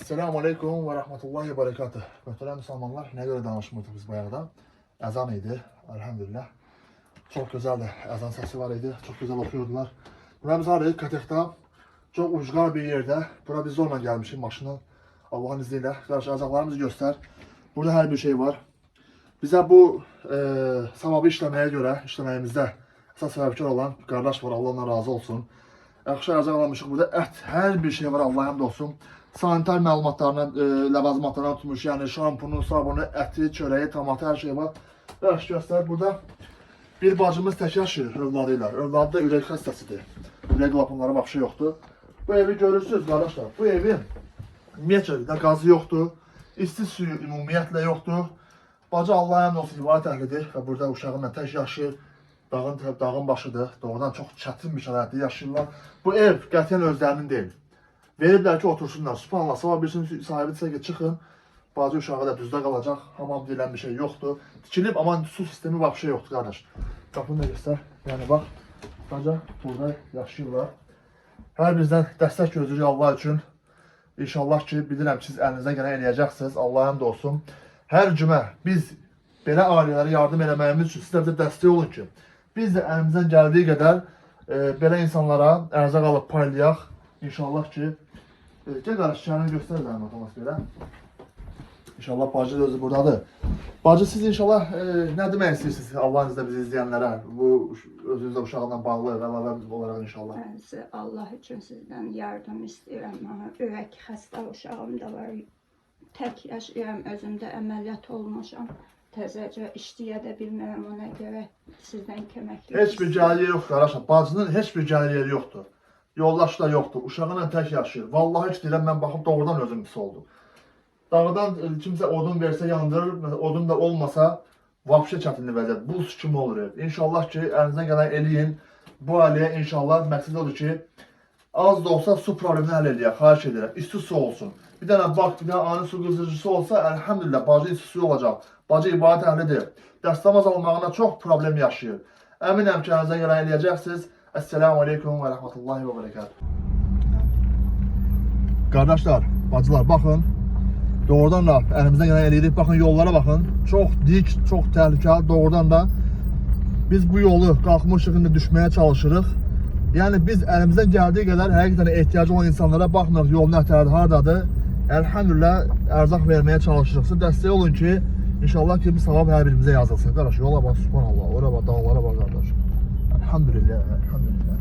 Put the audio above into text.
Esselamu Aleyküm ve Rahmetullahi ve Berekatuhu. Muhterem Müslümanlar, ne göre danışmıştık biz bayağıdan? Ezan idi, elhamdülillah. Çok güzel de ezan sesi var idi, çok güzel okuyordular. Buna biz arayıp Katek'ta, çok ucgar bir yerde, buna biz zorla gelmişim maşının. Allah'ın izniyle, karşı azaplarımızı göster. Burada her bir şey var. Bize bu sevabı işlemeye göre, işlemeyimizde esas sebepkar olan kardeş var, Allah ondan razı olsun. Yaxşı ərzaq almışıq burada, ət, hər bir şey var, Allah'a həmd olsun. Sanitar məlumatlarına, ləvazimatlarına tutmuş, yəni şampunu, sabunu, əti, çörəyi, tomatı, hər şey var. Yaxşı göstər, burada bir bacımız tək yaşayır övladıyla. Övladı da ürək xəstəsidir. Ürək qlapınlara baxışı yoxdur. Bu evi görürsünüz, qardaşlar. Bu evin ümumiyyətlə qazı yoxdur. İsti suyu ümumiyyətlə yoxdur. Bacı Allah'a həmd olsun, ibadət əhlidir və burada uşağınla tək yaşayır. Dağın başıdır. Doğrudan çox çətin bir şəraitdə yaşayırlar. Bu ev qətiyyən özlərinin deyil. Veriblər ki, otursunlar. Subhanallah, sabah birisinin sahibi desə ki, çıxın. Bacı uşağı da düzdə qalacaq. Hamam deyilən bir şey yoxdur. Tikilib, amma su sistemi var, bir şey yoxdur, qardaş. Qapını da göstər. Yəni, bax, qaca burada yaşayırlar. Hər birinizdən dəstək gözləyirik Allah üçün. İnşallah ki, bilirəm ki, siz əlinizdən gələn eləyəcəksiniz. Allah'a həmd olsun. Hər cümə biz belə ailələrə yardım eləməyimiz üçün sizlər də dəstək olun ki, biz də əlimizdən gəldiyi qədər belə insanlara ərzaq alıb paylayaq. İnşallah ki, gəl qardaş, şəhərini göstər zəhmət olmaz belə. İnşallah bacı da özü buradadır. Bacı, siz inşallah nə demək istəyirsiniz Allah'ın izniyle bizi izləyənlərə? Bu özünüzlə uşaqla bağlı əlavə olaraq inşallah. Mən sizə Allah üçün sizdən yardım istəyirəm. Mənə ürək xəstə uşağım da var. Tək yaşayıram, özümdə əməliyyat olmuşam. Təzəcə işləyə də bilmirəm, ona görə sizdən kömək Heç bir gəlir yeri yoxdur, qardaşlar. Bacının heç bir gəlir yeri yoxdur. Yoldaşı da yoxdur. Uşağıyla tək yaşayır. Vallahi heç deyirəm, mən baxıb doğrudan özüm pis oldum. Dağdan kimsə odun versə yandırır, odun da olmasa vapşe çətinli vəziyyət. Buz kimi olur ev. İnşallah ki, əlinizdən gələn eləyin. Bu ailəyə inşallah məqsəd odur ki, az da olsa su problemini həll eləyək, xahiş edirəm. İsti su olsun. Bir dənə bak, bir dənə ani su qızdırıcısı olsa, əlhamdülillah, bacı isti suyu olacaq. Bacı ibadət əhlidir. Dəstəmaz almağına çox problem yaşayır. Əminəm ki, əlinizdən gələn eləyəcəksiniz. Esselamu Aleyküm və Rahmetullahi və Berekatuhu. Qardaşlar, bacılar, baxın. Doğrudan da əlimizdən gələn eləyirik. Baxın, yollara baxın. Çox dik, çox təhlükəli. Doğrudan da biz bu yolu qalxmışıq, indi düşməyə çalışırıq. Yəni biz əlimizdən gəldiyi qədər həqiqətən ehtiyacı olan insanlara baxmırıq, yolun ətəri haradadır. Elhamdülillah ərzaq verməyə çalışırıq. Siz dəstək olun ki, inşallah ki, bir savab hər birimizə yazılsın. Qardaş, yola bax, subhanallah, ora bax, dağlara bax, qardaş. Elhamdülillah, elhamdülillah.